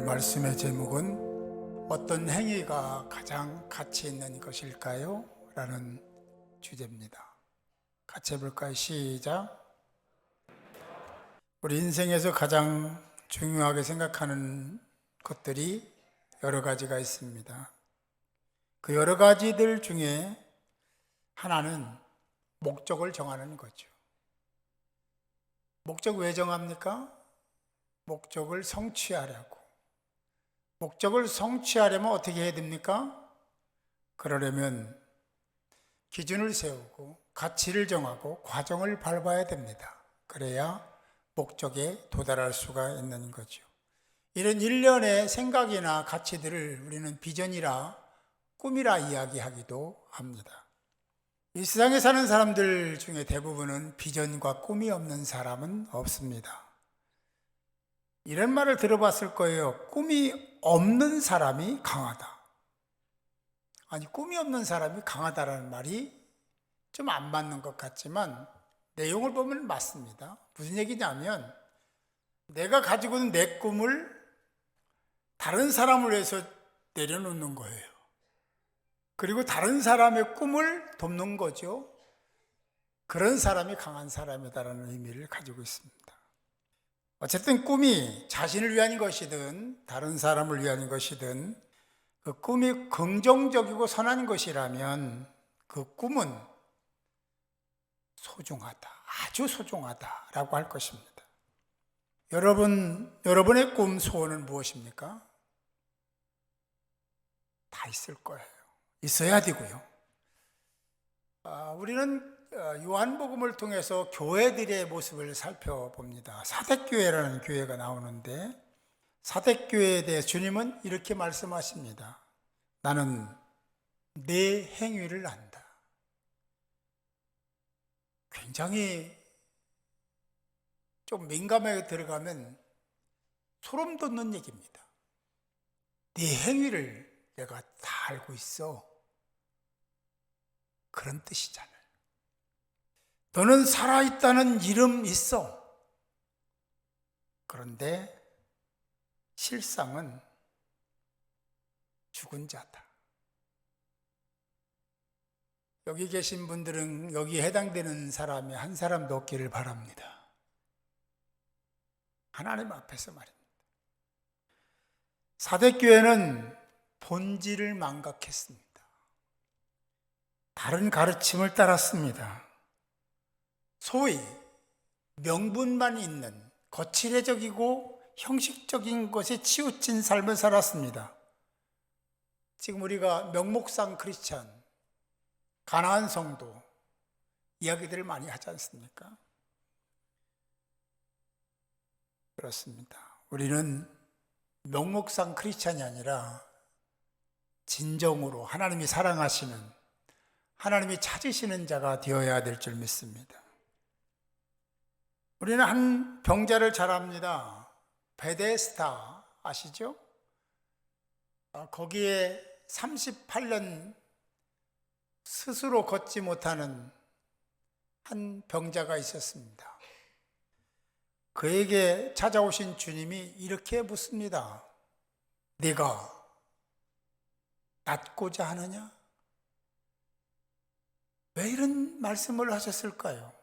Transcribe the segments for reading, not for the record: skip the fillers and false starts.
말씀의 제목은 어떤 행위가 가장 가치 있는 것일까요? 라는 주제입니다. 같이 해볼까요? 시작. 우리 인생에서 가장 중요하게 생각하는 것들이 여러 가지가 있습니다. 그 여러 가지들 중에 하나는 목적을 정하는 거죠. 목적 왜 정합니까? 목적을 성취하려고. 목적을 성취하려면 어떻게 해야 됩니까? 그러려면 기준을 세우고 가치를 정하고 과정을 밟아야 됩니다. 그래야 목적에 도달할 수가 있는 거죠. 이런 일련의 생각이나 가치들을 우리는 비전이라 꿈이라 이야기하기도 합니다. 이 세상에 사는 사람들 중에 대부분은 비전과 꿈이 없는 사람은 없습니다. 이런 말을 들어봤을 거예요. 꿈이 없는 사람이 강하다. 아니, 꿈이 없는 사람이 강하다라는 말이 좀 안 맞는 것 같지만 내용을 보면 맞습니다. 무슨 얘기냐면 내가 가지고 있는 내 꿈을 다른 사람을 위해서 내려놓는 거예요. 그리고 다른 사람의 꿈을 돕는 거죠. 그런 사람이 강한 사람이다라는 의미를 가지고 있습니다. 어쨌든 꿈이 자신을 위한 것이든 다른 사람을 위한 것이든 그 꿈이 긍정적이고 선한 것이라면 그 꿈은 소중하다, 아주 소중하다라고 할 것입니다. 여러분의 꿈, 소원은 무엇입니까? 다 있을 거예요. 있어야 되고요. 우리는 요한복음을 통해서 교회들의 모습을 살펴봅니다. 사대교회라는 교회가 나오는데 사대교회에 대해 주님은 이렇게 말씀하십니다. 나는 내 행위를 안다. 굉장히 좀 민감하게 들어가면 소름 돋는 얘기입니다. 네 행위를 내가 다 알고 있어. 그런 뜻이잖아요. 너는 살아있다는 이름 있어. 그런데 실상은 죽은 자다. 여기 계신 분들은 여기에 해당되는 사람이 한 사람도 없기를 바랍니다. 하나님 앞에서 말입니다. 사대교회는 본질을 망각했습니다. 다른 가르침을 따랐습니다. 소위 명분만 있는 거칠해적이고 형식적인 것에 치우친 삶을 살았습니다. 지금 우리가 명목상 크리스찬, 가나안 성도 이야기들을 많이 하지 않습니까? 그렇습니다. 우리는 명목상 크리스찬이 아니라 진정으로 하나님이 사랑하시는, 하나님이 찾으시는 자가 되어야 될 줄 믿습니다. 우리는 한 병자를 잘 압니다. 베데스다 아시죠? 거기에 38년 스스로 걷지 못하는 한 병자가 있었습니다. 그에게 찾아오신 주님이 이렇게 묻습니다. 네가 낫고자 하느냐? 왜 이런 말씀을 하셨을까요?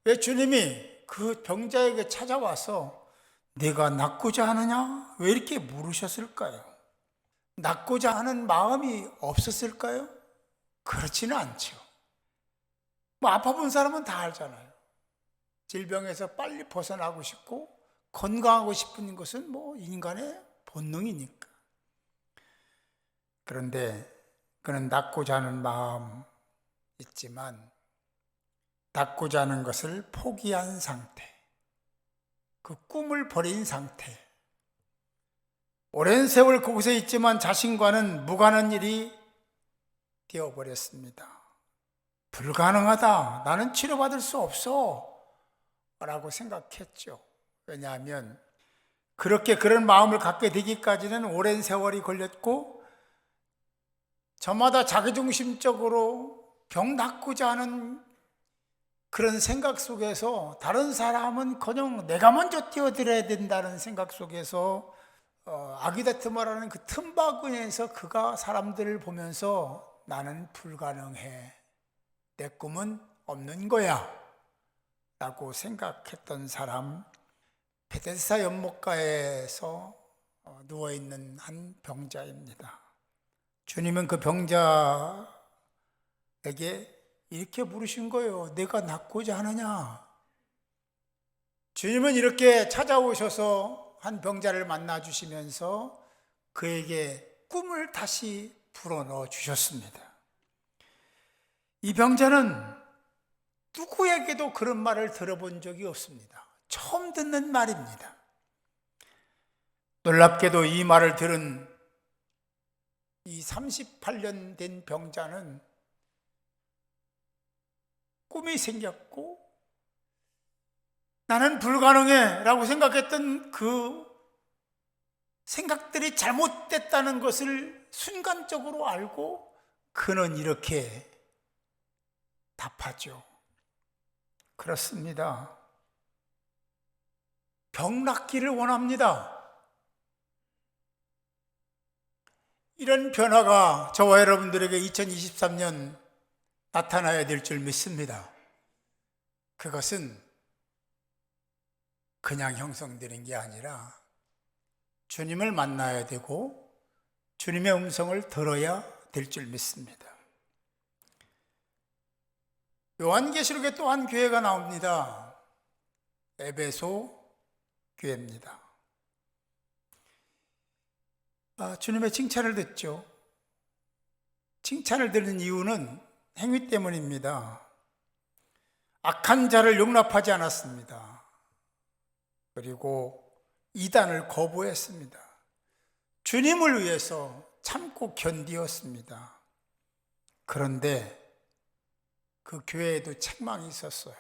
왜 주님이 그 병자에게 찾아와서 네가 낫고자 하느냐? 왜 이렇게 물으셨을까요? 낫고자 하는 마음이 없었을까요? 그렇지는 않죠. 아파 본 사람은 다 알잖아요. 질병에서 빨리 벗어나고 싶고 건강하고 싶은 것은 인간의 본능이니까. 그런데 그는 낫고자 하는 마음 있지만 낫고자 하는 것을 포기한 상태, 그 꿈을 버린 상태, 오랜 세월 그곳에 있지만 자신과는 무관한 일이 되어버렸습니다. 불가능하다, 나는 치료받을 수 없어 라고 생각했죠. 왜냐하면 그렇게 그런 마음을 갖게 되기까지는 오랜 세월이 걸렸고 저마다 자기중심적으로 병 낫고자 하는 그런 생각 속에서 다른 사람은커녕 내가 먼저 뛰어들어야 된다는 생각 속에서 아기다트마라는 그 틈바구니에서 그가 사람들을 보면서 나는 불가능해, 내 꿈은 없는 거야 라고 생각했던 사람, 베데스다 연못가에서 누워있는 한 병자입니다. 주님은 그 병자에게 이렇게 물으신 거예요. 내가 낫고자 하느냐? 주님은 이렇게 찾아오셔서 한 병자를 만나 주시면서 그에게 꿈을 다시 불어넣어 주셨습니다. 이 병자는 누구에게도 그런 말을 들어본 적이 없습니다. 처음 듣는 말입니다. 놀랍게도 이 말을 들은 이 38년 된 병자는 꿈이 생겼고 나는 불가능해 라고 생각했던 그 생각들이 잘못됐다는 것을 순간적으로 알고 그는 이렇게 답하죠. 그렇습니다. 병 낫기를 원합니다. 이런 변화가 저와 여러분들에게 2023년 나타나야 될 줄 믿습니다. 그것은 그냥 형성되는 게 아니라 주님을 만나야 되고 주님의 음성을 들어야 될 줄 믿습니다. 요한계시록에 또 한 교회가 나옵니다. 에베소 교회입니다. 주님의 칭찬을 듣죠. 칭찬을 듣는 이유는 행위 때문입니다. 악한 자를 용납하지 않았습니다. 그리고 이단을 거부했습니다. 주님을 위해서 참고 견디었습니다. 그런데 그 교회에도 책망이 있었어요.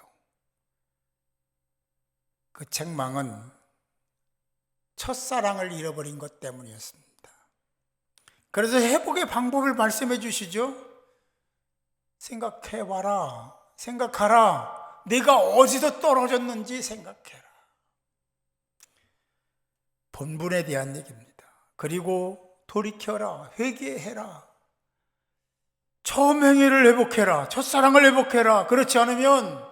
그 책망은 첫사랑을 잃어버린 것 때문이었습니다. 그래서 회복의 방법을 말씀해 주시죠. 생각해봐라. 생각하라. 네가 어디서 떨어졌는지 생각해라. 본분에 대한 얘기입니다. 그리고 돌이켜라. 회개해라. 처음 행위를 회복해라. 첫사랑을 회복해라. 그렇지 않으면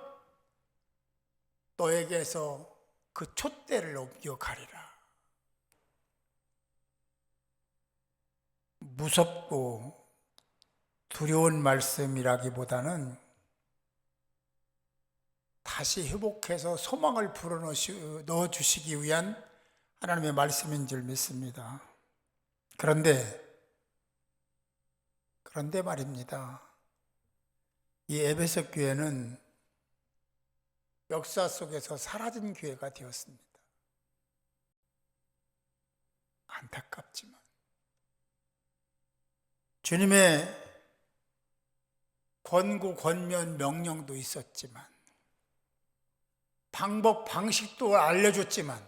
너에게서 그 촛대를 옮겨가리라. 무섭고 두려운 말씀이라기보다는 다시 회복해서 소망을 불어넣어 주시기 위한 하나님의 말씀인 줄 믿습니다. 그런데 말입니다. 이 에베소 교회는 역사 속에서 사라진 교회가 되었습니다. 안타깝지만 주님의 권고, 권면, 명령도 있었지만 방법, 방식도 알려줬지만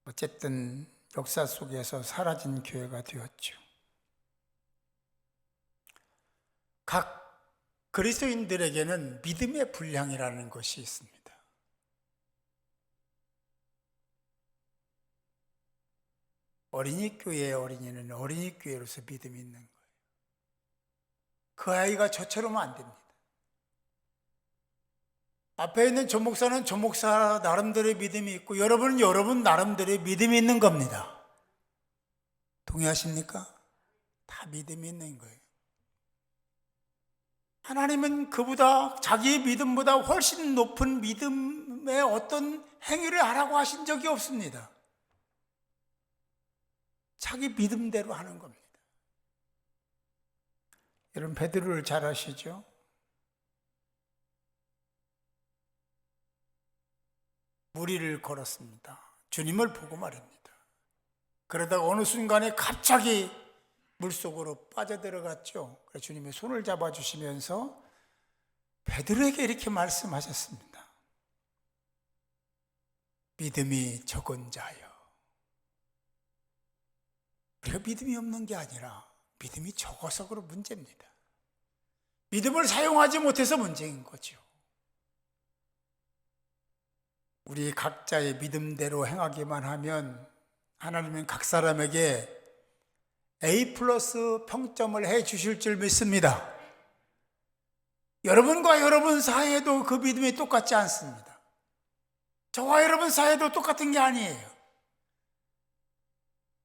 어쨌든 역사 속에서 사라진 교회가 되었죠. 각 그리스도인들에게는 믿음의 분량이라는 것이 있습니다. 어린이 교회의 어린이는 어린이 교회로서 믿음이 있는 거예요. 그 아이가 저처럼 안 됩니다. 앞에 있는 조 목사는 조 목사 나름대로의 믿음이 있고 여러분은 여러분 나름대로의 믿음이 있는 겁니다. 동의하십니까? 다 믿음이 있는 거예요. 하나님은 그보다 자기의 믿음보다 훨씬 높은 믿음의 어떤 행위를 하라고 하신 적이 없습니다. 자기 믿음대로 하는 겁니다. 여러분 베드로를 잘 아시죠? 무리를 걸었습니다. 주님을 보고 말입니다. 그러다가 어느 순간에 갑자기 물속으로 빠져들어갔죠. 그래서 주님이 손을 잡아주시면서 베드로에게 이렇게 말씀하셨습니다. 믿음이 적은 자여. 우리가 믿음이 없는 게 아니라 믿음이 적어서 그런 문제입니다. 믿음을 사용하지 못해서 문제인 거죠. 우리 각자의 믿음대로 행하기만 하면 하나님은 각 사람에게 A+ 평점을 해 주실 줄 믿습니다. 여러분과 여러분 사이에도 그 믿음이 똑같지 않습니다. 저와 여러분 사이에도 똑같은 게 아니에요.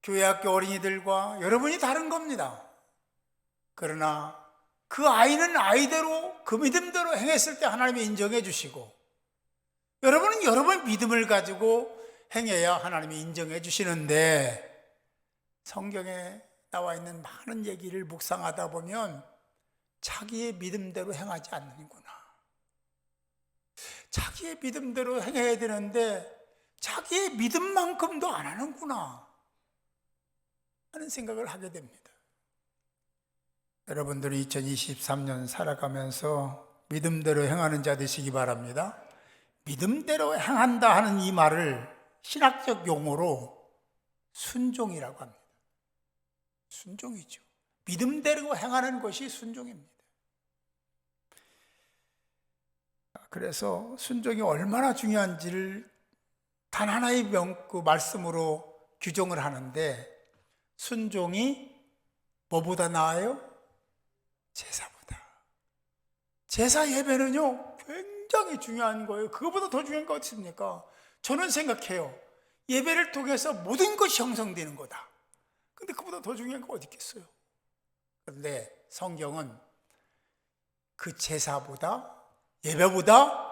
교회 학교 어린이들과 여러분이 다른 겁니다. 그러나 그 아이는 아이대로 그 믿음대로 행했을 때 하나님이 인정해 주시고, 여러분은 여러분의 믿음을 가지고 행해야 하나님이 인정해 주시는데, 성경에 나와 있는 많은 얘기를 묵상하다 보면 자기의 믿음대로 행하지 않는구나, 자기의 믿음대로 행해야 되는데 자기의 믿음만큼도 안 하는구나 하는 생각을 하게 됩니다. 여러분들이 2023년 살아가면서 믿음대로 행하는 자 되시기 바랍니다. 믿음대로 행한다 하는 이 말을 신학적 용어로 순종이라고 합니다. 순종이죠. 믿음대로 행하는 것이 순종입니다. 그래서 순종이 얼마나 중요한지를 단 하나의 말씀으로 규정을 하는데, 순종이 뭐보다 나아요? 제사보다. 제사 예배는요 굉장히 중요한 거예요. 그거보다 더 중요한 거 어떻습니까? 저는 생각해요, 예배를 통해서 모든 것이 형성되는 거다. 근데 그보다 더 중요한 거 어디 있겠어요? 그런데 성경은 그 제사보다, 예배보다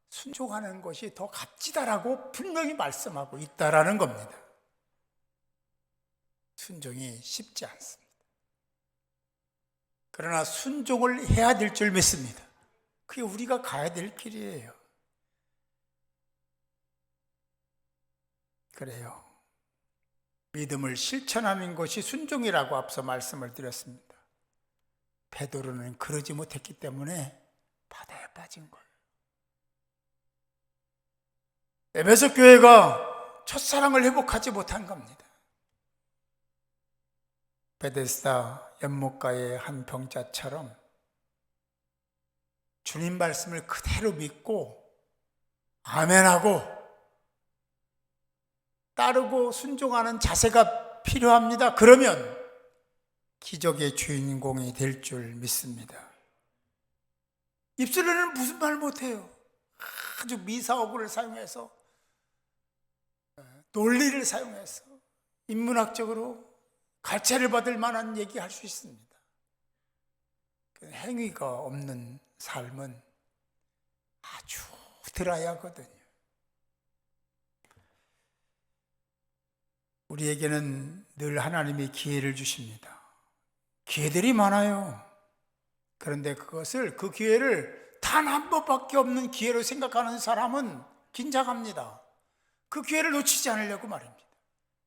순종하는 것이 더 값지다라고 분명히 말씀하고 있다라는 겁니다. 순종이 쉽지 않습니다. 그러나 순종을 해야 될 줄 믿습니다. 그게 우리가 가야 될 길이에요. 그래요. 믿음을 실천하는 것이 순종이라고 앞서 말씀을 드렸습니다. 베드로는 그러지 못했기 때문에 바다에 빠진 거예요. 에베소 교회가 첫사랑을 회복하지 못한 겁니다. 베데스다 연못가의 한 병자처럼 주님 말씀을 그대로 믿고 아멘하고 따르고 순종하는 자세가 필요합니다. 그러면 기적의 주인공이 될 줄 믿습니다. 입술로는 무슨 말 못해요. 아주 미사오구를 사용해서, 논리를 사용해서 인문학적으로 갈채를 받을 만한 얘기할 수 있습니다. 행위가 없는 삶은 아주 드라이하거든요. 우리에게는 늘 하나님이 기회를 주십니다. 기회들이 많아요. 그런데 그 기회를 단 한 번밖에 없는 기회로 생각하는 사람은 긴장합니다. 그 기회를 놓치지 않으려고 말입니다.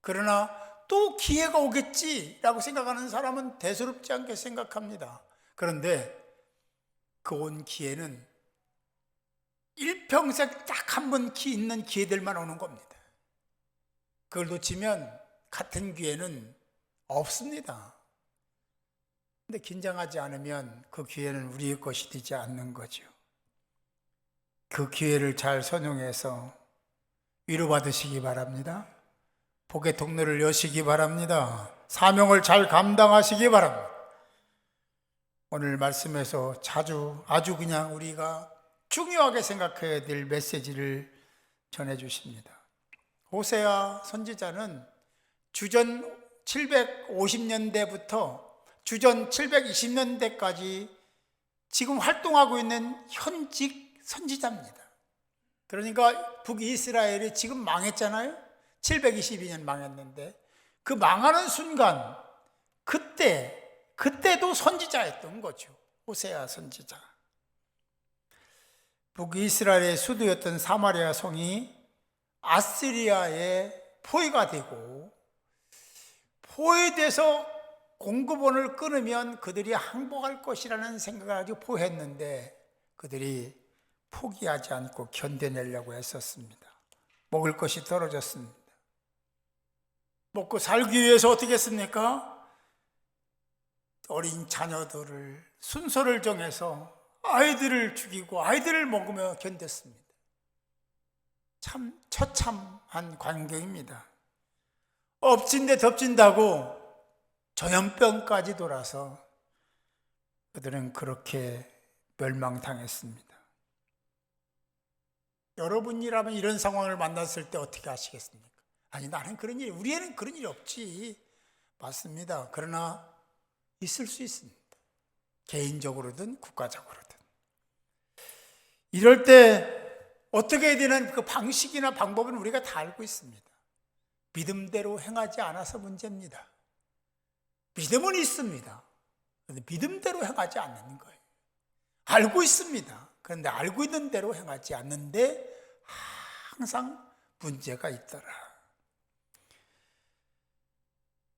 그러나 또 기회가 오겠지라고 생각하는 사람은 대수롭지 않게 생각합니다. 그런데 그 온 기회는 일평생 딱 한 번 있는 기회들만 오는 겁니다. 그걸 놓치면 같은 기회는 없습니다. 근데 긴장하지 않으면 그 기회는 우리의 것이 되지 않는 거죠. 그 기회를 잘 선용해서 위로받으시기 바랍니다. 복의 통로를 여시기 바랍니다. 사명을 잘 감당하시기 바랍니다. 오늘 말씀에서 아주 그냥 우리가 중요하게 생각해야 될 메시지를 전해주십니다. 호세아 선지자는 주전 750년대부터 주전 720년대까지 지금 활동하고 있는 현직 선지자입니다. 그러니까 북이스라엘이 지금 망했잖아요. 722년 망했는데 그 망하는 순간 그때도 선지자였던 거죠. 호세아 선지자. 북이스라엘의 수도였던 사마리아 성이 아시리아의 포위가 되고, 포위돼서 공급원을 끊으면 그들이 항복할 것이라는 생각을 가지고 포위했는데 그들이 포기하지 않고 견뎌내려고 했었습니다. 먹을 것이 떨어졌습니다. 먹고 살기 위해서 어떻게 했습니까? 어린 자녀들을 순서를 정해서 아이들을 죽이고 아이들을 먹으며 견뎠습니다. 참 처참한 광경입니다. 엎친 데 덮친다고 전염병까지 돌아서 그들은 그렇게 멸망당했습니다. 여러분이라면 이런 상황을 만났을 때 어떻게 하시겠습니까? 아니, 나는 그런 일, 우리 애는 그런 일이 없지. 맞습니다. 그러나 있을 수 있습니다. 개인적으로든 국가적으로든. 이럴 때 어떻게 해야 되는 그 방식이나 방법은 우리가 다 알고 있습니다. 믿음대로 행하지 않아서 문제입니다. 믿음은 있습니다. 그런데 믿음대로 행하지 않는 거예요. 알고 있습니다. 그런데 알고 있는 대로 행하지 않는데 항상 문제가 있더라.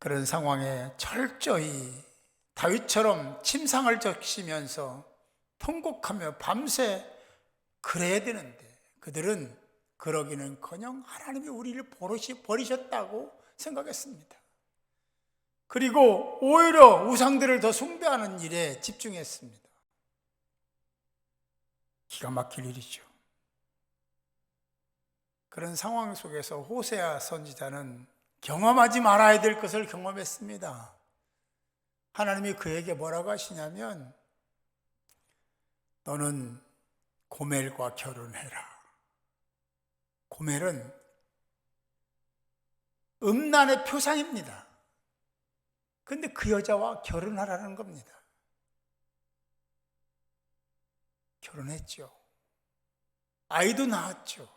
그런 상황에 철저히 다윗처럼 침상을 적시면서 통곡하며 밤새 그래야 되는데 그들은 그러기는커녕 하나님이 우리를 버리셨다고 생각했습니다. 그리고 오히려 우상들을 더 숭배하는 일에 집중했습니다. 기가 막힐 일이죠. 그런 상황 속에서 호세아 선지자는 경험하지 말아야 될 것을 경험했습니다. 하나님이 그에게 뭐라고 하시냐면 너는 고멜과 결혼해라. 고멜은 음란의 표상입니다. 그런데 그 여자와 결혼하라는 겁니다. 결혼했죠. 아이도 낳았죠.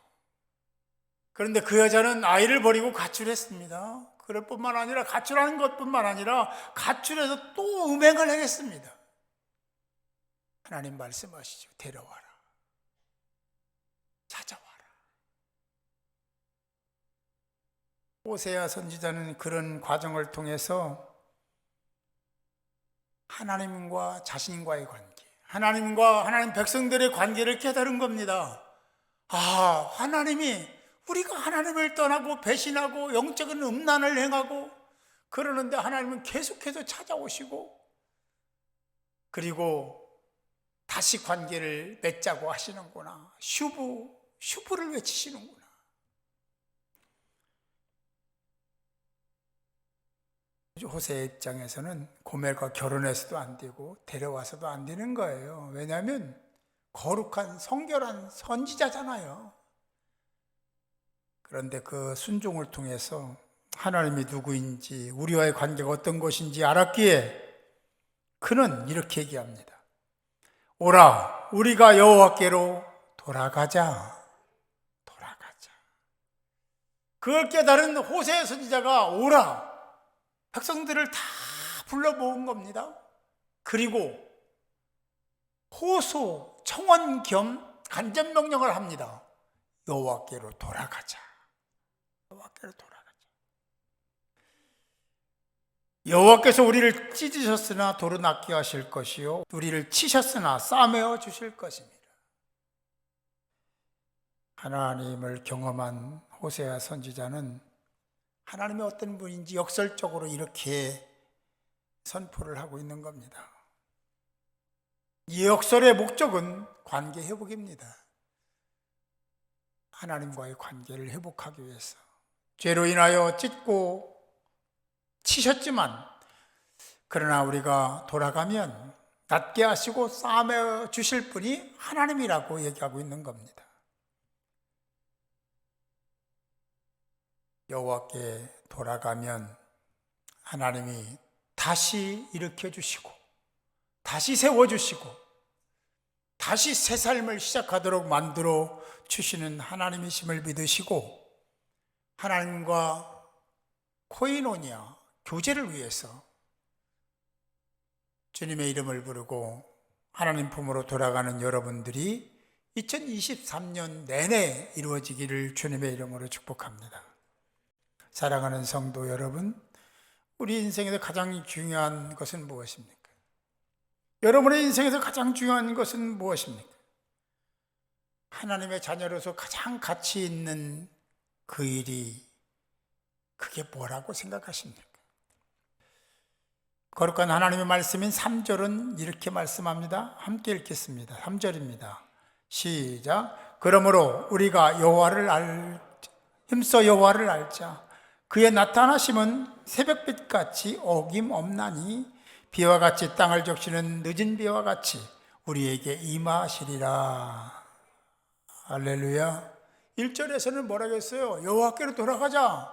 그런데 그 여자는 아이를 버리고 가출했습니다. 그럴 뿐만 아니라 가출하는 것뿐만 아니라 가출해서 또 음행을 행했습니다. 하나님 말씀하시죠. 데려와라. 찾아와라. 호세아 선지자는 그런 과정을 통해서 하나님과 자신과의 관계, 하나님과 하나님 백성들의 관계를 깨달은 겁니다. 하나님이 우리가 하나님을 떠나고 배신하고 영적인 음란을 행하고 그러는데 하나님은 계속해서 찾아오시고 그리고 다시 관계를 맺자고 하시는구나. 슈브를 외치시는구나. 호세의 입장에서는 고멜과 결혼해서도 안 되고 데려와서도 안 되는 거예요. 왜냐하면 거룩한 성결한 선지자잖아요. 그런데 그 순종을 통해서 하나님이 누구인지 우리와의 관계가 어떤 것인지 알았기에 그는 이렇게 얘기합니다. 오라, 우리가 여호와께로 돌아가자. 그걸 깨달은 호세 선지자가 오라, 백성들을 다 불러 모은 겁니다. 그리고 호소, 청원 겸 간접명령을 합니다. 여호와께로 돌아가자. 여호와께서 우리를 찢으셨으나 도로 낫게 하실 것이요 우리를 치셨으나 싸매어 주실 것입니다. 하나님을 경험한 호세아 선지자는 하나님이 어떤 분인지 역설적으로 이렇게 선포를 하고 있는 겁니다. 이 역설의 목적은 관계 회복입니다. 하나님과의 관계를 회복하기 위해서 죄로 인하여 찢고 치셨지만 그러나 우리가 돌아가면 낫게 하시고 싸매 주실 분이 하나님이라고 얘기하고 있는 겁니다. 여호와께 돌아가면 하나님이 다시 일으켜주시고 다시 세워주시고 다시 새 삶을 시작하도록 만들어 주시는 하나님이심을 믿으시고 하나님과 코이노니아, 교제를 위해서 주님의 이름을 부르고 하나님 품으로 돌아가는 여러분들이 2023년 내내 이루어지기를 주님의 이름으로 축복합니다. 사랑하는 성도 여러분, 우리 인생에서 가장 중요한 것은 무엇입니까? 여러분의 인생에서 가장 중요한 것은 무엇입니까? 하나님의 자녀로서 가장 가치 있는 그 일이 그게 뭐라고 생각하십니까? 거룩한 하나님의 말씀인 3절은 이렇게 말씀합니다. 함께 읽겠습니다. 3절입니다. 시작. 그러므로 우리가 힘써 여호와를 알자. 그의 나타나심은 새벽빛같이 어김없나니 비와 같이 땅을 적시는 늦은 비와 같이 우리에게 임하시리라. 할렐루야. 1절에서는 뭐라고 했어요? 여호와께로 돌아가야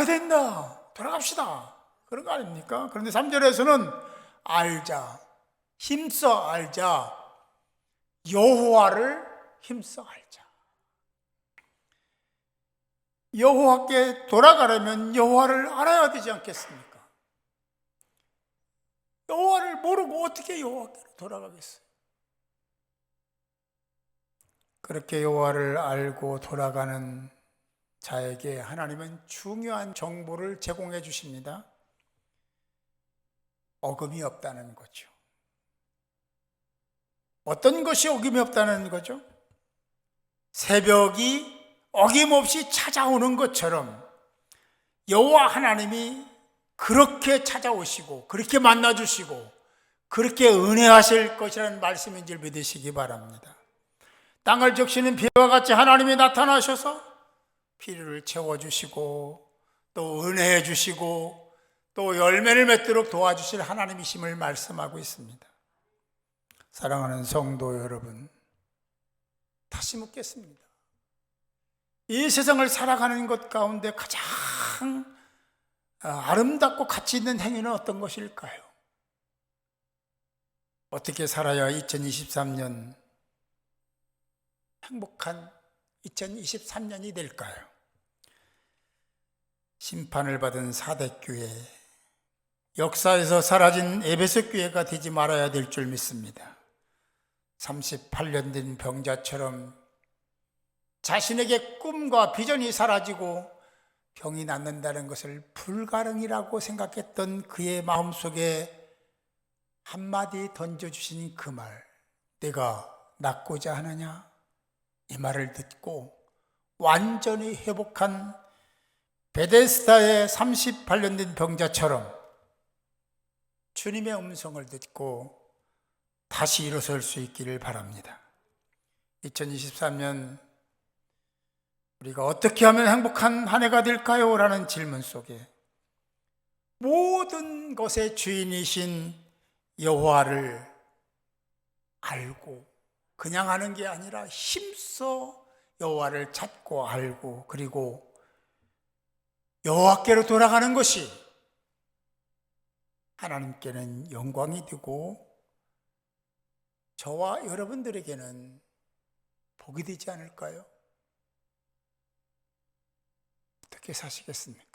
된다. 돌아갑시다. 그런 거 아닙니까? 그런데 3절에서는 알자, 힘써 알자, 여호와를 힘써 알자. 여호와께 돌아가려면 여호와를 알아야 되지 않겠습니까? 여호와를 모르고 어떻게 여호와께로 돌아가겠어요? 그렇게 여호와를 알고 돌아가는 자에게 하나님은 중요한 정보를 제공해 주십니다. 어금이 없다는 거죠. 어떤 것이 어김이 없다는 거죠? 새벽이 어김없이 찾아오는 것처럼 여호와 하나님이 그렇게 찾아오시고 그렇게 만나주시고 그렇게 은혜하실 것이라는 말씀인 줄 믿으시기 바랍니다. 땅을 적시는 비와 같이 하나님이 나타나셔서 필요를 채워주시고 또 은혜해 주시고 또 열매를 맺도록 도와주실 하나님이심을 말씀하고 있습니다. 사랑하는 성도 여러분, 다시 묻겠습니다. 이 세상을 살아가는 것 가운데 가장 아름답고 가치 있는 행위는 어떤 것일까요? 어떻게 살아야 2023년 행복한 2023년이 될까요? 심판을 받은 사대교회, 역사에서 사라진 에베소 교회가 되지 말아야 될 줄 믿습니다. 38년 된 병자처럼 자신에게 꿈과 비전이 사라지고 병이 낫는다는 것을 불가능이라고 생각했던 그의 마음속에 한마디 던져주신 그 말, 내가 낫고자 하느냐? 이 말을 듣고 완전히 회복한 베데스다의 38년 된 병자처럼 주님의 음성을 듣고 다시 일어설 수 있기를 바랍니다. 2023년 우리가 어떻게 하면 행복한 한 해가 될까요? 라는 질문 속에 모든 것의 주인이신 여호와를 알고 그냥 하는 게 아니라 힘써 여호와를 찾고 알고 그리고 여호와께로 돌아가는 것이 하나님께는 영광이 되고 저와 여러분들에게는 복이 되지 않을까요? 어떻게 사시겠습니까?